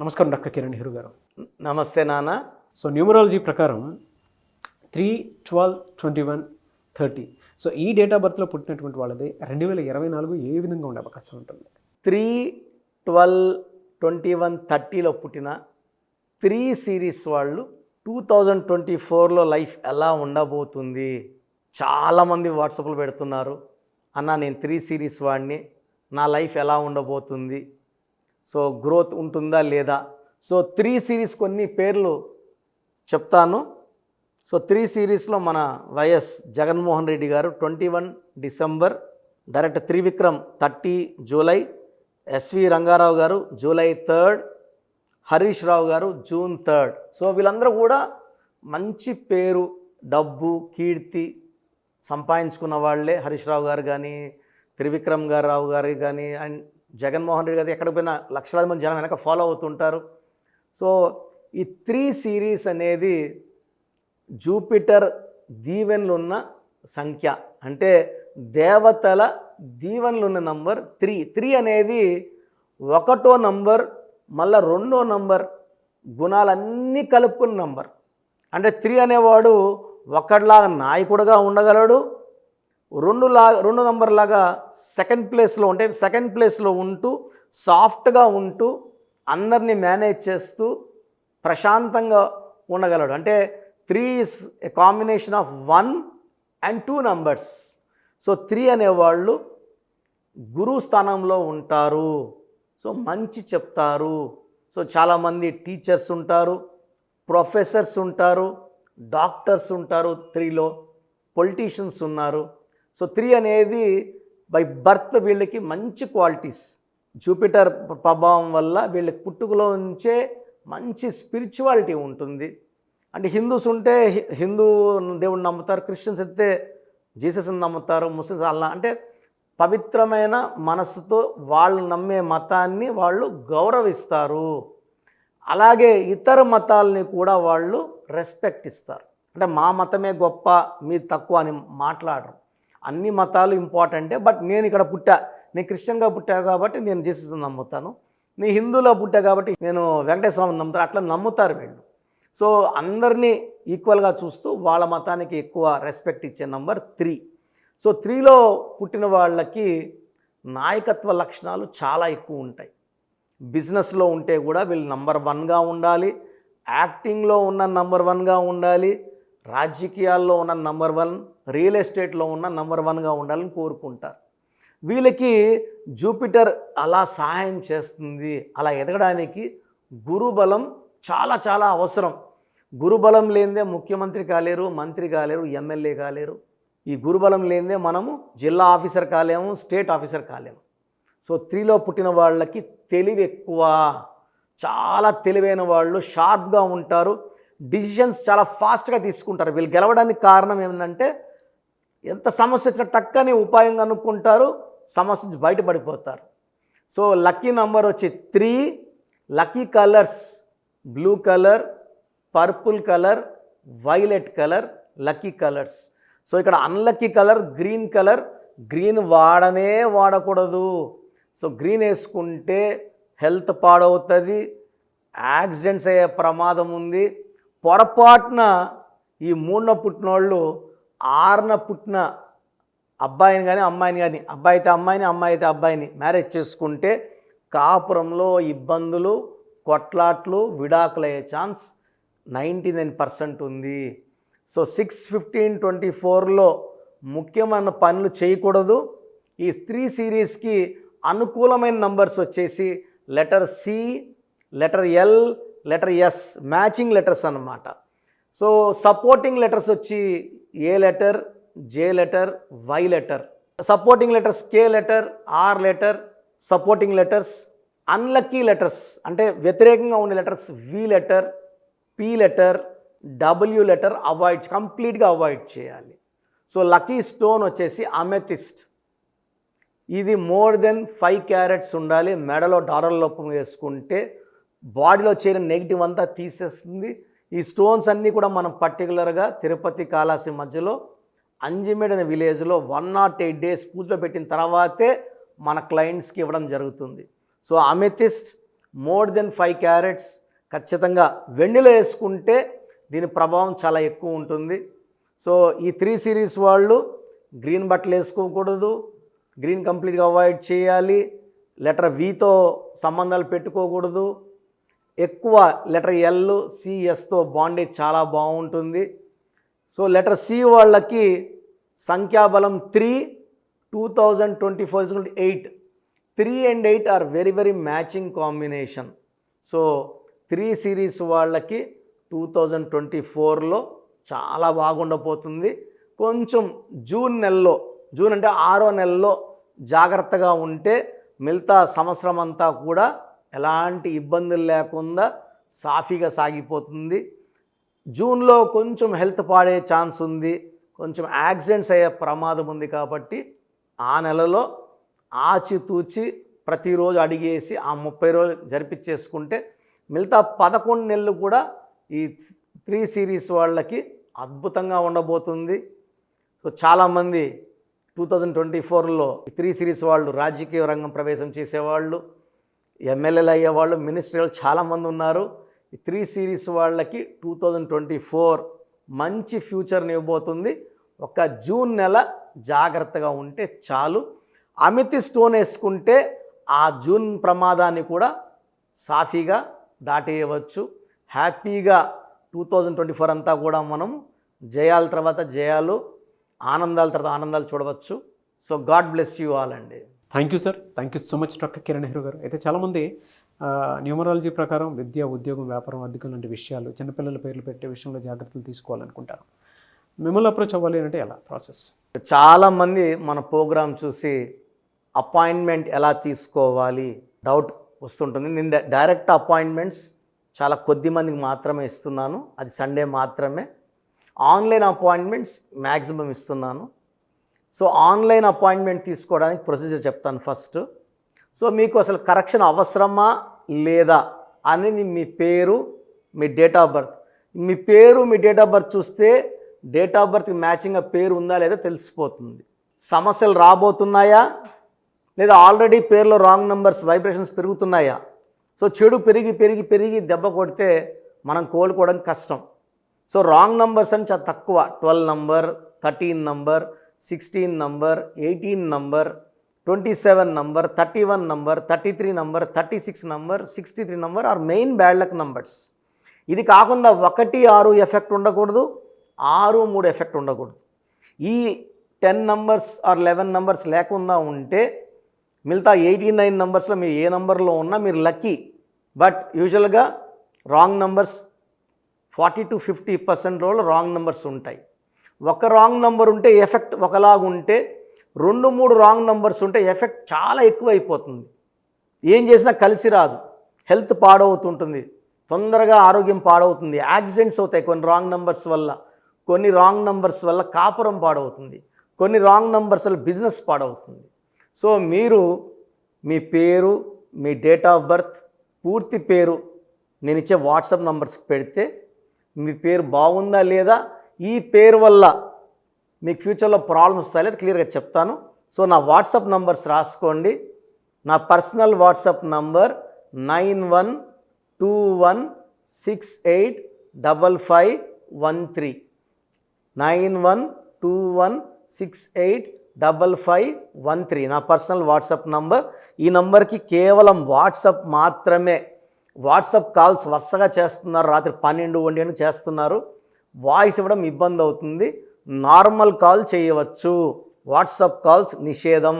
నమస్కారం డాక్టర్ కిరణ్ నెహ్రూ గారు. నమస్తే నాన్న. సో న్యూమరాలజీ ప్రకారం 3, 12, 21, 30 సో ఈ డేట్ ఆఫ్ బర్త్లో పుట్టినటువంటి వాళ్ళది 2024 ఏ విధంగా ఉండే అవకాశం ఉంటుంది? 3, 12, 21, 30లో పుట్టిన 3 సిరీస్ వాళ్ళు 2024లో లైఫ్ ఎలా ఉండబోతుంది? చాలామంది వాట్సాప్లో పెడుతున్నారు, అన్న నేను 3 సిరీస్ వాడిని, నా లైఫ్ ఎలా ఉండబోతుంది, సో గ్రోత్ ఉంటుందా లేదా? సో 3 సిరీస్ కొన్ని పేర్లు చెప్తాను. సో 3 సిరీస్లో మన వైఎస్ జగన్మోహన్ రెడ్డి గారు 21 December, director Trivikram 30 July, SV Ranga Rao గారు జూలై 3rd, హరీష్ రావు గారు జూన్ 3rd. సో వీళ్ళందరూ కూడా మంచి పేరు, డబ్బు, కీర్తి సంపాదించుకున్న వాళ్ళే. హరీష్ రావు గారు కానీ, త్రివిక్రమ్ రావు గారు కానీ, అండ్ జగన్మోహన్ రెడ్డి గారు ఎక్కడికి పోయినా లక్షలాది మంది జనం వెనక ఫాలో అవుతుంటారు. సో ఈ 3 సిరీస్ అనేది జూపిటర్ దీవెనలు ఉన్న సంఖ్య, అంటే దేవతల దీవెనలు ఉన్న నంబర్ 3. 3 అనేది 1వ నంబర్, మళ్ళీ 2వ నంబర్ గుణాలన్నీ కలుపుకున్న నంబర్. అంటే 3 అనేవాడు ఒకటిలాగా నాయకుడుగా ఉండగలడు, 2 నంబర్ లాగా సెకండ్ ప్లేస్లో ఉంటూ సాఫ్ట్గా ఉంటూ అందరినీ మేనేజ్ చేస్తూ ప్రశాంతంగా ఉండగలడు. అంటే 3 is a combination of 1 and 2 numbers. So 3 అనేవాళ్ళు గురువు స్థానంలో ఉంటారు. సో మంచి చెప్తారు. సో చాలామంది టీచర్స్ ఉంటారు, ప్రొఫెసర్స్ ఉంటారు, డాక్టర్స్ ఉంటారు, 3లో పొలిటీషియన్స్ ఉన్నారు. సో 3 అనేది బై బర్త్ వీళ్ళకి మంచి క్వాలిటీస్, జూపిటర్ ప్రభావం వల్ల వీళ్ళకి పుట్టుకలో నుంచే మంచి స్పిరిచువాలిటీ ఉంటుంది. అంటే హిందూస్ ఉంటే హిందూ దేవుడిని నమ్ముతారు, క్రిస్టియన్స్ అయితే జీసస్ని నమ్ముతారు, ముస్లిమ్స్ అల్లా. అంటే పవిత్రమైన మనసుతో వాళ్ళు నమ్మే మతాన్ని వాళ్ళు గౌరవిస్తారు. అలాగే ఇతర మతాలని కూడా వాళ్ళు రెస్పెక్ట్ ఇస్తారు. అంటే మా మతమే గొప్ప, మీ తక్కువ అని మాట్లాడరు. అన్ని మతాలు ఇంపార్టెంటే, బట్ నేను ఇక్కడ పుట్టా, నేను క్రిస్టియన్గా పుట్టా కాబట్టి నేను జీసస్ని నమ్ముతాను, నేను హిందూలో పుట్టా కాబట్టి నేను వెంకటేశ్వర స్వామిని నమ్ముతాను, అట్లా నమ్ముతారు వీళ్ళు. సో అందరినీ ఈక్వల్గా చూస్తూ వాళ్ళ మతానికి ఎక్కువ రెస్పెక్ట్ ఇచ్చే నంబర్ 3. సో 3లో పుట్టిన వాళ్ళకి నాయకత్వ లక్షణాలు చాలా ఎక్కువ ఉంటాయి. బిజినెస్లో ఉంటే కూడా వీళ్ళు నంబర్ 1గా ఉండాలి, యాక్టింగ్లో ఉన్న నంబర్ 1గా ఉండాలి, రాజకీయాల్లో ఉన్న నంబర్ 1, రియల్ ఎస్టేట్లో ఉన్న నంబర్ 1గా ఉండాలని కోరుకుంటారు. వీళ్ళకి జూపిటర్ అలా సహాయం చేస్తుంది. అలా ఎదగడానికి గురుబలం చాలా చాలా అవసరం. గురుబలం లేనిదే ముఖ్యమంత్రి కాలేరు, మంత్రి కాలేరు, ఎమ్మెల్యే కాలేరు. ఈ గురుబలం లేనిదే మనము జిల్లా ఆఫీసర్ కాలేము, స్టేట్ ఆఫీసర్ కాలేము. సో 3లో పుట్టిన వాళ్ళకి తెలివి ఎక్కువ, చాలా తెలివైన వాళ్ళు, షార్ప్గా ఉంటారు, డిసిషన్స్ చాలా ఫాస్ట్గా తీసుకుంటారు. వీళ్ళు గెలవడానికి కారణం ఏమిటంటే ఎంత సమస్య వచ్చినా టక్కని ఉపాయం కనుక్కుంటారు, సమస్య నుంచి బయటపడిపోతారు. సో లక్కీ నంబర్ వచ్చి 3, lucky colours blue colour, purple colour, violet colour lucky colours. So ఇక్కడ unlucky colour green colour. Green వాడకూడదు. సో గ్రీన్ వేసుకుంటే హెల్త్ పాడవుతుంది, యాక్సిడెంట్స్ అయ్యే ప్రమాదం ఉంది. పొరపాటున ఈ 3న పుట్టిన వాళ్ళు 6న పుట్టిన అబ్బాయిని కానీ అమ్మాయిని కానీ, అబ్బాయి అయితే అమ్మాయిని, అమ్మాయి అయితే అబ్బాయిని మ్యారేజ్ చేసుకుంటే కాపురంలో ఇబ్బందులు, కొట్లాట్లు, విడాకులు అయ్యే ఛాన్స్ 99% ఉంది. సో 6/15/24లో ముఖ్యమైన పనులు చేయకూడదు. ఈ 3 సిరీస్కి అనుకూలమైన నంబర్స్ వచ్చేసి letter C, letter L, letter S, matching letters అన్నమాట. సో సపోర్టింగ్ లెటర్స్ వచ్చి A letter, J letter, Y letter. Supporting letters K letter, R letter, supporting letters. Unlucky letters అంటే వ్యతిరేకంగా ఉండే letters V letter, P letter, W letter కంప్లీట్గా avoid చేయాలి. So lucky stone వచ్చేసి amethyst. ఇది more than 5 carats ఉండాలి. మెడలో dollar లోపం వేసుకుంటే బాడీలో చేరిన నెగిటివ్ అంతా తీసేస్తుంది. ఈ స్టోన్స్ అన్నీ కూడా మనం పర్టికులర్గా తిరుపతి కాళాసి మధ్యలో అంజిమేడ్ అనే విలేజ్లో 108 days పూజలో పెట్టిన తర్వాతే మన క్లయింట్స్కి ఇవ్వడం జరుగుతుంది. So amethyst, more than 5 carats ఖచ్చితంగా వెండిలో వేసుకుంటే దీని ప్రభావం చాలా ఎక్కువ ఉంటుంది. సో ఈ 3 సిరీస్ వాళ్ళు గ్రీన్ బట్టలు వేసుకోకూడదు, గ్రీన్ కంప్లీట్గా అవాయిడ్ చేయాలి, లెటర్ వితో సంబంధాలు పెట్టుకోకూడదు, ఎక్కువ లెటర్ ఎల్ సిఎస్తో బాండేజ్ చాలా బాగుంటుంది. సో లెటర్ సి వాళ్ళకి సంఖ్యాబలం 3, 2024 8. 3 and 8 are very very matching combination. So 3 series వాళ్ళకి 2024లో చాలా బాగుండబోతుంది. కొంచెం జూన్ అంటే 6వ నెలలో జాగ్రత్తగా ఉంటే మిగతా సంవత్సరం అంతా కూడా ఎలాంటి ఇబ్బందులు లేకుండా సాఫీగా సాగిపోతుంది. జూన్లో కొంచెం హెల్త్ పాడే ఛాన్స్ ఉంది, కొంచెం యాక్సిడెంట్స్ అయ్యే ప్రమాదం ఉంది. కాబట్టి ఆ నెలలో ఆచితూచి ప్రతిరోజు అడిగేసి ఆ 30 రోజులు జరిపించేసుకుంటే మిగతా 11 నెలలు కూడా ఈ 3 సిరీస్ వాళ్ళకి అద్భుతంగా ఉండబోతుంది. సో చాలామంది 2024లో 3 సిరీస్ వాళ్ళు రాజకీయ రంగం ప్రవేశం చేసేవాళ్ళు, ఎమ్మెల్యేలు అయ్యేవాళ్ళు, మినిస్టర్లు చాలామంది ఉన్నారు. ఈ 3 సిరీస్ వాళ్ళకి 2024 మంచి ఫ్యూచర్ని ఇవ్వబోతుంది. ఒక జూన్ నెల జాగ్రత్తగా ఉంటే చాలు. అమితి స్టోన్ వేసుకుంటే ఆ జూన్ ప్రమాదాన్ని కూడా సాఫీగా దాటేయవచ్చు. హ్యాపీగా 2024 అంతా కూడా మనం జయాల తర్వాత జయాలు, ఆనందాల తర్వాత ఆనందాలు చూడవచ్చు. So God bless you all అండి. Thank you sir, thank you so much doctor Kiran Nehru గారు. అయితే చాలామంది న్యూమరాలజీ ప్రకారం విద్య, ఉద్యోగం, వ్యాపారం, అధికం లాంటి విషయాలు, చిన్నపిల్లల పేర్లు పెట్టే విషయంలో జాగ్రత్తలు తీసుకోవాలనుకుంటారు. మిమ్మల్ని అప్రోచ్ అవ్వాలి అంటే ఎలా ప్రాసెస్? చాలామంది మన ప్రోగ్రాం చూసి అపాయింట్మెంట్ ఎలా తీసుకోవాలి డౌట్ వస్తుంటుంది. నేను డైరెక్ట్ అపాయింట్మెంట్స్ చాలా కొద్ది మందికి మాత్రమే ఇస్తున్నాను, అది సండే మాత్రమే. ఆన్లైన్ అపాయింట్మెంట్స్ మ్యాక్సిమం ఇస్తున్నాను. సో ఆన్లైన్ అపాయింట్మెంట్ తీసుకోవడానికి ప్రొసీజర్ చెప్తాను ఫస్ట్. సో మీకు అసలు కరెక్షన్ అవసరమా లేదా అనేది మీ పేరు, మీ డేట్ ఆఫ్ బర్త్. మీ పేరు, మీ డేట్ ఆఫ్ బర్త్ చూస్తే డేట్ ఆఫ్ బర్త్కి మ్యాచింగ్గా పేరు ఉందా లేదా తెలిసిపోతుంది. సమస్యలు రాబోతున్నాయా లేదా ఆల్రెడీ పేరులో రాంగ్ నెంబర్స్ వైబ్రేషన్స్ పెరుగుతున్నాయా? సో చెడు పెరిగి పెరిగి పెరిగి దెబ్బ కొడితే మనం కోలుకోవడం కష్టం. సో రాంగ్ నెంబర్స్ అని చాలా తక్కువ. 12 number, 13 number, 16 number, 18 number, 27 number, 31 number, 33 number, 36 number, 63 number are main bad luck numbers. ఇది కాకుండా 1, 6 ఎఫెక్ట్ ఉండకూడదు, 6, 3 ఎఫెక్ట్ ఉండకూడదు. ఈ 10 నంబర్స్ ఆర్ 11 నంబర్స్ లేకుండా ఉంటే మిగతా 89 నంబర్స్లో మీరు ఏ నంబర్లో ఉన్నా మీరు లక్కీ. బట్ యూజువల్గా రాంగ్ నంబర్స్ 40 to 50% రోజులు రాంగ్ నెంబర్స్ ఉంటాయి. ఒక రాంగ్ నెంబర్ ఉంటే ఎఫెక్ట్ ఒకలాగా ఉంటే 2, 3 రాంగ్ నెంబర్స్ ఉంటే ఎఫెక్ట్ చాలా ఎక్కువ అయిపోతుంది. ఏం చేసినా కలిసి రాదు, హెల్త్ పాడవుతుంటుంది, తొందరగా ఆరోగ్యం పాడవుతుంది, యాక్సిడెంట్స్ అవుతాయి కొన్ని రాంగ్ నెంబర్స్ వల్ల. కొన్ని రాంగ్ నెంబర్స్ వల్ల కాపురం పాడవుతుంది, కొన్ని రాంగ్ నెంబర్స్ వల్ల బిజినెస్ పాడవుతుంది. సో మీరు మీ పేరు, మీ డేట్ ఆఫ్ బర్త్, పూర్తి పేరు నేను ఇచ్చే వాట్సాప్ నంబర్స్కి పెడితే మీ పేరు బాగుందా లేదా, ఈ పేరు వల్ల మీకు ఫ్యూచర్లో ప్రాబ్లమ్స్ వస్తాయి లేదా క్లియర్గా చెప్తాను. సో నా వాట్సాప్ నంబర్స్ రాసుకోండి. నా పర్సనల్ వాట్సాప్ నంబర్ 9121685513 9121685513 నా పర్సనల్ వాట్సాప్ నంబర్. ఈ నంబర్కి కేవలం వాట్సాప్ మాత్రమే. వాట్సాప్ కాల్స్ వరుసగా చేస్తున్నారు, రాత్రి 12, 1 గంటలకు చేస్తున్నారు, వాయిస్ ఇవ్వడం ఇబ్బంది అవుతుంది. నార్మల్ కాల్ చేయవచ్చు, వాట్సాప్ కాల్స్ నిషేధం.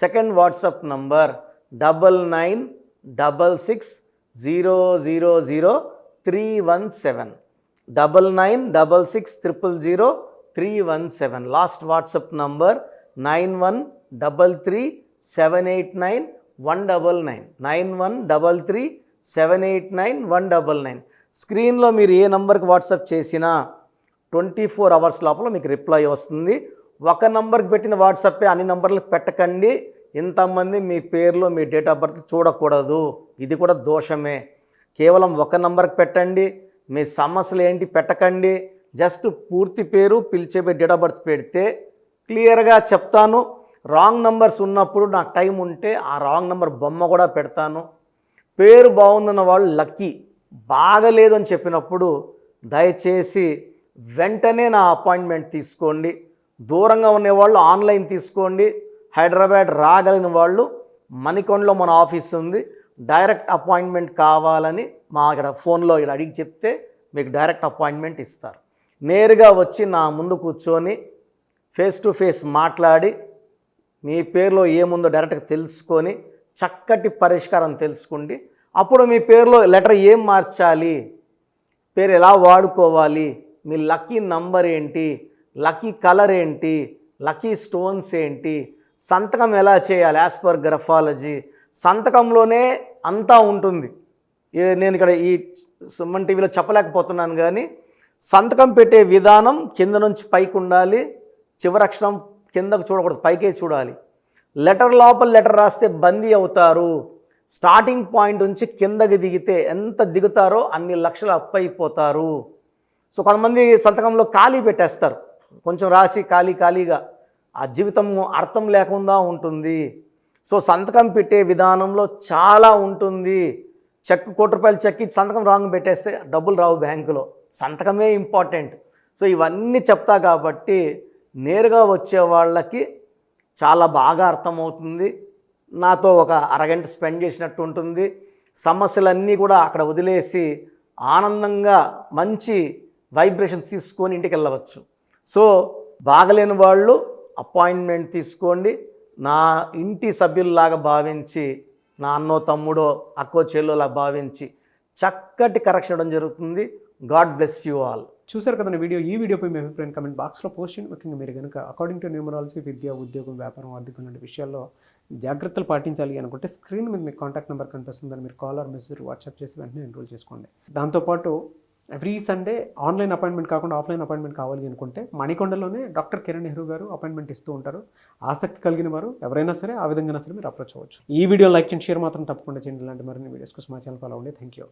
Second WhatsApp number 9966000317 9966000317. Last WhatsApp number 9133789199 9133789199. స్క్రీన్లో మీరు ఏ నంబర్కి వాట్సాప్ చేసినా 24 అవర్స్ లోపల మీకు రిప్లై వస్తుంది. ఒక నంబర్కి పెట్టిన వాట్సాపే అన్ని నంబర్లకు పెట్టకండి. ఇంతమంది మీ పేర్లు, మీ డేట్ ఆఫ్ బర్త్ చూడకూడదు, ఇది కూడా దోషమే. కేవలం ఒక నంబర్కి పెట్టండి. మీ సమస్యలు ఏంటి పెట్టకండి. జస్ట్ పూర్తి పేరు, పిలిచే డేట్ ఆఫ్ బర్త్ పెడితే క్లియర్గా చెప్తాను. రాంగ్ నంబర్స్ ఉన్నప్పుడు నాకు టైం ఉంటే ఆ రాంగ్ నంబర్ బొమ్మ కూడా పెడతాను. పేరు బాగుందన్న వాళ్ళు లక్కీ. బాగలేదు అని చెప్పినప్పుడు దయచేసి వెంటనే నా అపాయింట్మెంట్ తీసుకోండి. దూరంగా ఉండేవాళ్ళు ఆన్లైన్ తీసుకోండి. హైదరాబాద్ రాగలిగిన వాళ్ళు మణికొండలో మన ఆఫీస్ ఉంది. డైరెక్ట్ అపాయింట్మెంట్ కావాలని మా ఇక్కడ ఫోన్లో ఇక్కడ అడిగి చెప్తే మీకు డైరెక్ట్ అపాయింట్మెంట్ ఇస్తారు. నేరుగా వచ్చి నా ముందు కూర్చొని ఫేస్ టు ఫేస్ మాట్లాడి మీ పేరులో ఏముందో డైరెక్ట్గా తెలుసుకొని చక్కటి పరిష్కారం తెలుసుకోండి. అప్పుడు మీ పేరులో లెటర్ ఏం మార్చాలి, పేరు ఎలా వాడుకోవాలి, మీ లక్కీ నంబర్ ఏంటి, లక్కీ కలర్ ఏంటి, లక్కీ స్టోన్స్ ఏంటి, సంతకం ఎలా చేయాలి యాజ్ పర్ గ్రఫాలజీ, సంతకంలోనే అంతా ఉంటుంది. నేను ఇక్కడ ఈ సుమన్ టీవీలో చెప్పలేకపోతున్నాను కానీ సంతకం పెట్టే విధానం కింద నుంచి పైకి ఉండాలి. చివరి అక్షరం కిందకు చూడకూడదు, పైకే చూడాలి. లెటర్ లోపల లెటర్ రాస్తే బందీ అవుతారు. స్టార్టింగ్ పాయింట్ నుంచి కిందకి దిగితే ఎంత దిగుతారో అన్ని లక్షలు అప్పైపోతారు. సో కొంతమంది సంతకంలో ఖాళీ పెట్టేస్తారు, కొంచెం రాసి ఖాళీగా ఆ జీవితం అర్థం లేకుండా ఉంటుంది. సో సంతకం పెట్టే విధానంలో చాలా ఉంటుంది. చెక్ ₹1 చెక్ ఇచ్చి సంతకం రాంగ్ పెట్టేస్తే డబ్బులు రావు బ్యాంకులో. సంతకమే ఇంపార్టెంట్. సో ఇవన్నీ చెప్తా కాబట్టి నేరుగా వచ్చే వాళ్ళకి చాలా బాగా అర్థమవుతుంది. నాతో ఒక అరగంట స్పెండ్ చేసినట్టు ఉంటుంది. సమస్యలన్నీ కూడా అక్కడ వదిలేసి ఆనందంగా మంచి వైబ్రేషన్స్ తీసుకొని ఇంటికి వెళ్ళవచ్చు. సో బాగలేని వాళ్ళు అపాయింట్మెంట్ తీసుకోండి. నా ఇంటి సభ్యుల్లాగా భావించి, నా అన్నో తమ్ముడో అక్కో చెల్లోలా భావించి చక్కటి కరెక్షన్ ఇవ్వడం జరుగుతుంది. God bless you all. చూసారు కదండి వీడియో. ఈ వీడియోపై మీ అభిప్రాయం కమెంట్ బాక్స్లో పోస్ట్ చేయండి. ముఖ్యంగా మీరు కనుక అకార్డింగ్ టు న్యూమరాలజీ విద్య, ఉద్యోగం, వ్యాపారం, ఆర్థికం లాంటి విషయాల్లో జాగ్రత్తలు పాటించాలి అనుకుంటే స్క్రీన్ మీద మీకు కాంటాక్ట్ నెంబర్ కనిపిస్తుందని మీరు కాల్ ఆర్ మెసేజ్ వాట్సాప్ చేసి వెంటనే ఎన్రోల్ చేసుకోండి. దాంతోపాటు ఎవ్రీ సండే ఆన్లైన్ అపాయింట్మెంట్ కాకుండా ఆఫ్లైన్ అపాయింట్మెంట్ కావాలి అనుకుంటే మణికొండలోనే డాక్టర్ కిరణ్ నెహ్రూ గారు అపాయింట్మెంట్ ఇస్తూ ఉంటారు. ఆసక్తి కలిగిన వారు ఎవరైనా సరే ఆ విధంగా సరే మీరు అప్రోచ్ అవ్వచ్చు. ఈ వీడియో లైక్ చేయండి, షేర్ మాత్రం తప్పకుండా చేయండి. ఇలాంటి మరిన్ని వీడియోస్ కోసం మా ఛానల్ ఫాలో అవ్వండి. Thank you.